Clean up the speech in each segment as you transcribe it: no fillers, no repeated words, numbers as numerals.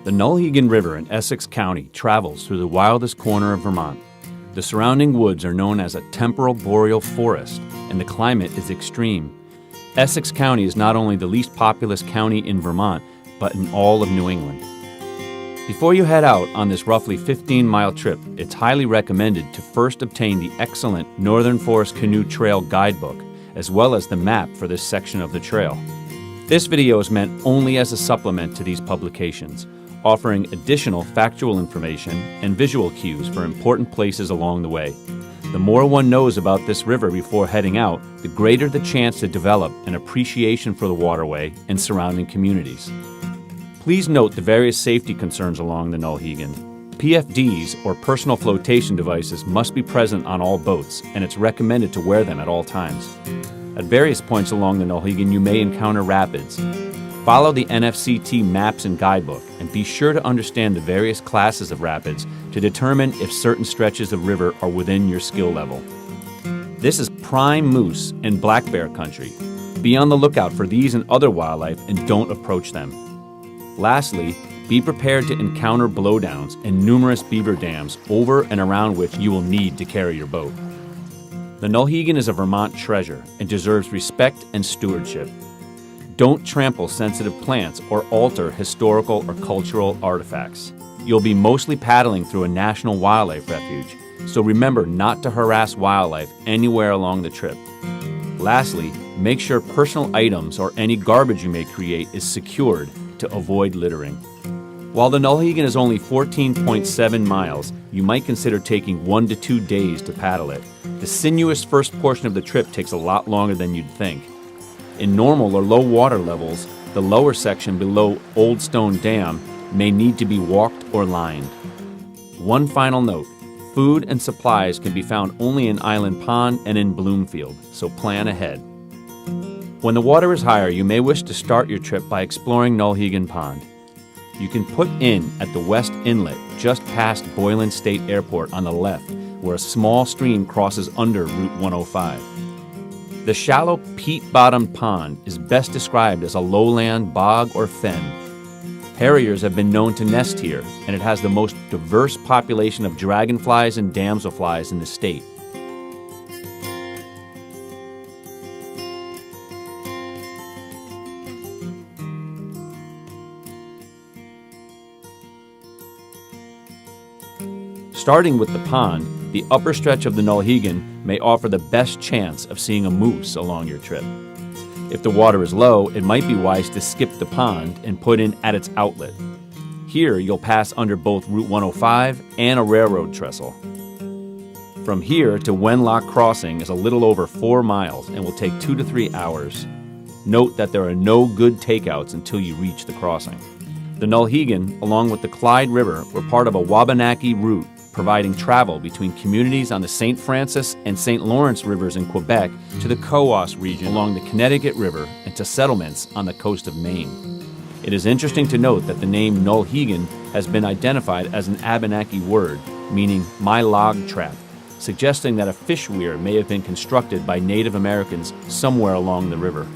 The Nulhegan River in Essex County travels through the wildest corner of Vermont. The surrounding woods are known as a temporal boreal forest, and the climate is extreme. Essex County is not only the least populous county in Vermont, but in all of New England. Before you head out on this roughly 15-mile trip, it's highly recommended to first obtain the excellent Northern Forest Canoe Trail Guidebook, as well as the map for this section of the trail. This video is meant only as a supplement to these publications, offering additional factual information and visual cues for important places along the way. The more one knows about this river before heading out, the greater the chance to develop an appreciation for the waterway and surrounding communities. Please note the various safety concerns along the Nulhegan. PFDs, or personal flotation devices, must be present on all boats, and it's recommended to wear them at all times. At various points along the Nulhegan, you may encounter rapids. Follow the NFCT maps and guidebook, and be sure to understand the various classes of rapids to determine if certain stretches of river are within your skill level. This is prime moose and black bear country. Be on the lookout for these and other wildlife and don't approach them. Lastly, be prepared to encounter blowdowns and numerous beaver dams over and around which you will need to carry your boat. The Nulhegan is a Vermont treasure and deserves respect and stewardship. Don't trample sensitive plants or alter historical or cultural artifacts. You'll be mostly paddling through a national wildlife refuge, so remember not to harass wildlife anywhere along the trip. Lastly, make sure personal items or any garbage you may create is secured to avoid littering. While the Nulhegan is only 14.7 miles, you might consider taking 1 to 2 days to paddle it. The sinuous first portion of the trip takes a lot longer than you'd think. In normal or low water levels, the lower section below Old Stone Dam may need to be walked or lined. One final note, food and supplies can be found only in Island Pond and in Bloomfield, so plan ahead. When the water is higher, you may wish to start your trip by exploring Nulhegan Pond. You can put in at the West Inlet just past Boylan State Airport on the left, where a small stream crosses under Route 105. The shallow peat-bottomed pond is best described as a lowland bog or fen. Harriers have been known to nest here, and it has the most diverse population of dragonflies and damselflies in the state. Starting with the pond, the upper stretch of the Nulhegan may offer the best chance of seeing a moose along your trip. If the water is low, it might be wise to skip the pond and put in at its outlet. Here, you'll pass under both Route 105 and a railroad trestle. From here to Wenlock Crossing is a little over 4 miles and will take 2 to 3 hours. Note that there are no good takeouts until you reach the crossing. The Nulhegan, along with the Clyde River, were part of a Wabanaki route, providing travel between communities on the St. Francis and St. Lawrence rivers in Quebec to the Coos region along the Connecticut River and to settlements on the coast of Maine. It is interesting to note that the name Nulhegan has been identified as an Abenaki word, meaning my log trap, suggesting that a fish weir may have been constructed by Native Americans somewhere along the river.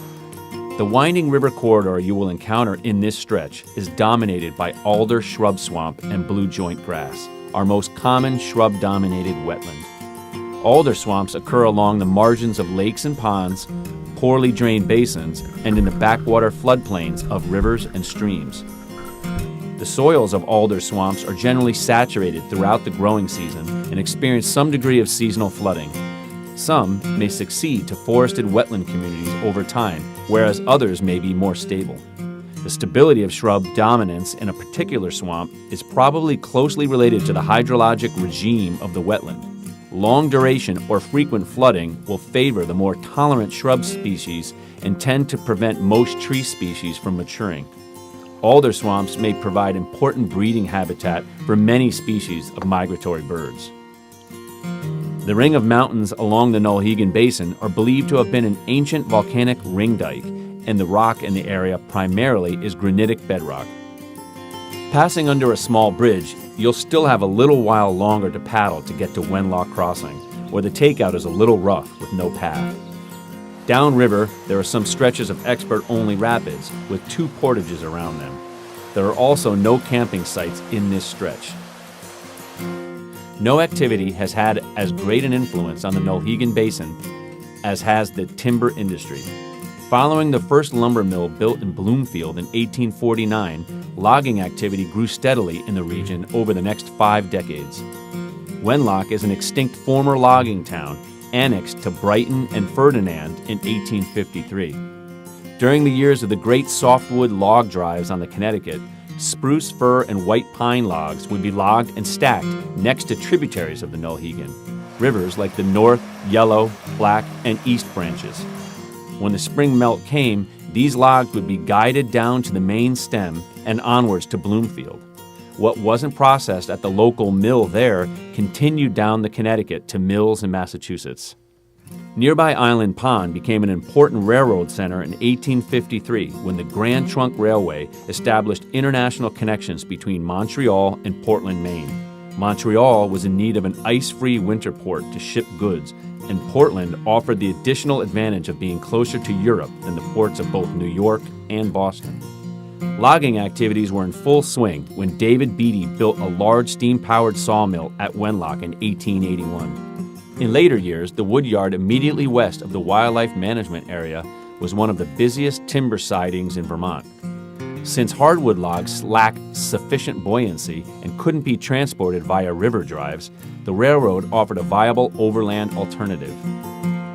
The winding river corridor you will encounter in this stretch is dominated by alder shrub swamp and blue joint grass, our most common shrub-dominated wetland. Alder swamps occur along the margins of lakes and ponds, poorly drained basins, and in the backwater floodplains of rivers and streams. The soils of alder swamps are generally saturated throughout the growing season and experience some degree of seasonal flooding. Some may succeed to forested wetland communities over time, whereas others may be more stable. The stability of shrub dominance in a particular swamp is probably closely related to the hydrologic regime of the wetland. Long duration or frequent flooding will favor the more tolerant shrub species and tend to prevent most tree species from maturing. Alder swamps may provide important breeding habitat for many species of migratory birds. The ring of mountains along the Nulhegan Basin are believed to have been an ancient volcanic ring dike, and the rock in the area primarily is granitic bedrock. Passing under a small bridge, you'll still have a little while longer to paddle to get to Wenlock Crossing, where the takeout is a little rough with no path. Downriver, there are some stretches of expert-only rapids with 2 portages around them. There are also no camping sites in this stretch. No activity has had as great an influence on the Nulhegan Basin as has the timber industry. Following the first lumber mill built in Bloomfield in 1849, logging activity grew steadily in the region over the next 5 decades. Wenlock is an extinct former logging town annexed to Brighton and Ferdinand in 1853. During the years of the great softwood log drives on the Connecticut, spruce, fir, and white pine logs would be logged and stacked next to tributaries of the Nulhegan, rivers like the North, Yellow, Black, and East branches. When the spring melt came, these logs would be guided down to the main stem and onwards to Bloomfield. What wasn't processed at the local mill there continued down the Connecticut to mills in Massachusetts. Nearby Island Pond became an important railroad center in 1853 when the Grand Trunk Railway established international connections between Montreal and Portland, Maine. Montreal was in need of an ice-free winter port to ship goods, and Portland offered the additional advantage of being closer to Europe than the ports of both New York and Boston. Logging activities were in full swing when David Beatty built a large steam-powered sawmill at Wenlock in 1881. In later years, the woodyard immediately west of the wildlife management area was one of the busiest timber sidings in Vermont. Since hardwood logs lacked sufficient buoyancy and couldn't be transported via river drives, the railroad offered a viable overland alternative.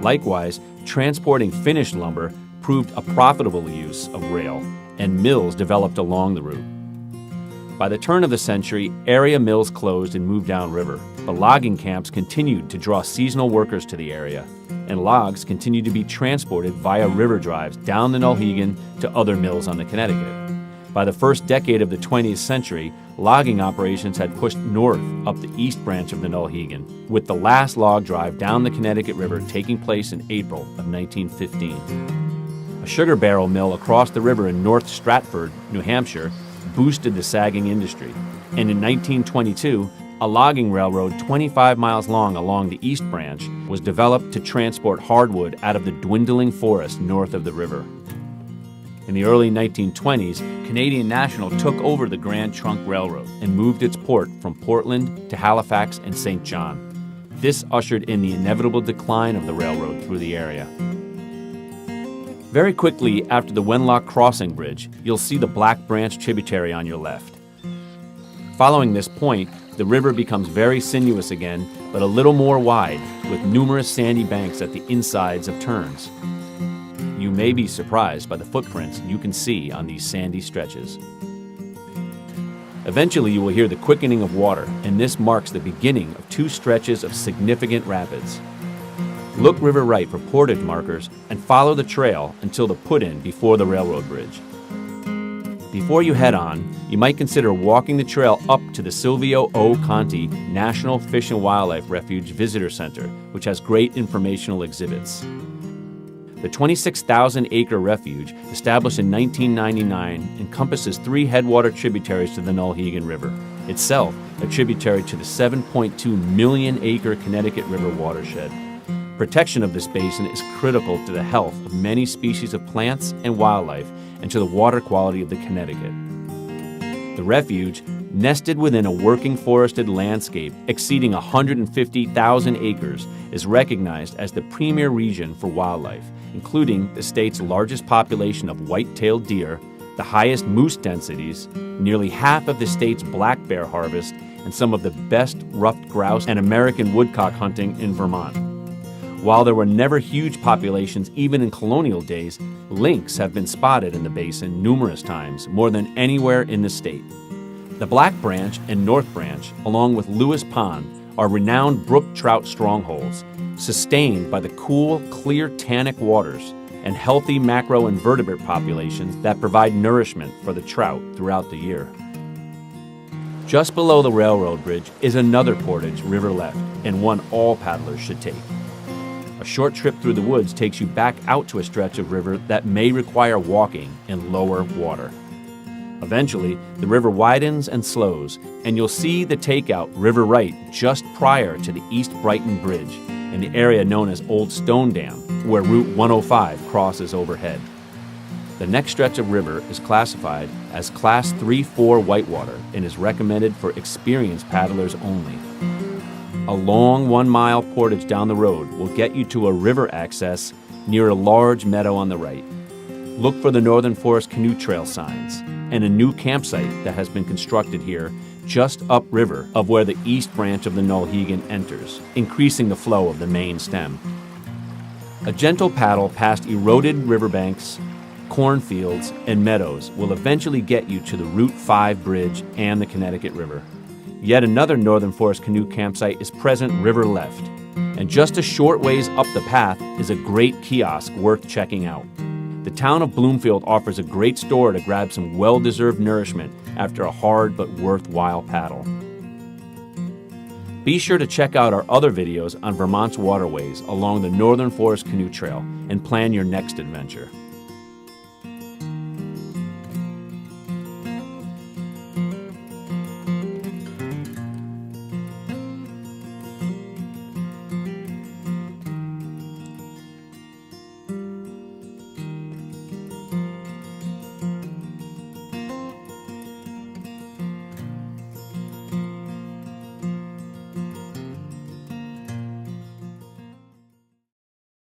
Likewise, transporting finished lumber proved a profitable use of rail, and mills developed along the route. By the turn of the century, area mills closed and moved downriver, but logging camps continued to draw seasonal workers to the area, and logs continued to be transported via river drives down the Nulhegan to other mills on the Connecticut. By the first decade of the 20th century, logging operations had pushed north up the east branch of the Nulhegan, with the last log drive down the Connecticut River taking place in April of 1915. A sugar barrel mill across the river in North Stratford, New Hampshire, boosted the sagging industry, and in 1922, a logging railroad 25 miles long along the East Branch was developed to transport hardwood out of the dwindling forest north of the river. In the early 1920s, Canadian National took over the Grand Trunk Railroad and moved its port from Portland to Halifax and St. John. This ushered in the inevitable decline of the railroad through the area. Very quickly after the Wenlock Crossing Bridge, you'll see the Black Branch tributary on your left. Following this point, the river becomes very sinuous again, but a little more wide, with numerous sandy banks at the insides of turns. You may be surprised by the footprints you can see on these sandy stretches. Eventually, you will hear the quickening of water, and this marks the beginning of 2 stretches of significant rapids. Look river right for portage markers and follow the trail until the put-in before the railroad bridge. Before you head on, you might consider walking the trail up to the Silvio O. Conti National Fish and Wildlife Refuge Visitor Center, which has great informational exhibits. The 26,000-acre refuge, established in 1999, encompasses 3 headwater tributaries to the Nulhegan River, itself a tributary to the 7.2 million-acre Connecticut River watershed. Protection of this basin is critical to the health of many species of plants and wildlife and to the water quality of the Connecticut. The refuge, nested within a working forested landscape exceeding 150,000 acres, is recognized as the premier region for wildlife, including the state's largest population of white-tailed deer, the highest moose densities, nearly half of the state's black bear harvest, and some of the best ruffed grouse and American woodcock hunting in Vermont. While there were never huge populations even in colonial days, lynx have been spotted in the basin numerous times, more than anywhere in the state. The Black Branch and North Branch, along with Lewis Pond, are renowned brook trout strongholds, sustained by the cool, clear tannic waters and healthy macroinvertebrate populations that provide nourishment for the trout throughout the year. Just below the railroad bridge is another portage river left, and one all paddlers should take. A short trip through the woods takes you back out to a stretch of river that may require walking in lower water. Eventually, the river widens and slows, and you'll see the takeout river right just prior to the East Brighton Bridge in the area known as Old Stone Dam, where Route 105 crosses overhead. The next stretch of river is classified as Class 3-4 whitewater and is recommended for experienced paddlers only. A long 1-mile portage down the road will get you to a river access near a large meadow on the right. Look for the Northern Forest Canoe Trail signs and a new campsite that has been constructed here just upriver of where the east branch of the Nulhegan enters, increasing the flow of the main stem. A gentle paddle past eroded riverbanks, cornfields, and meadows will eventually get you to the Route 5 bridge and the Connecticut River. Yet another Northern Forest Canoe campsite is present river left, and just a short ways up the path is a great kiosk worth checking out. The town of Bloomfield offers a great store to grab some well-deserved nourishment after a hard but worthwhile paddle. Be sure to check out our other videos on Vermont's waterways along the Northern Forest Canoe Trail and plan your next adventure.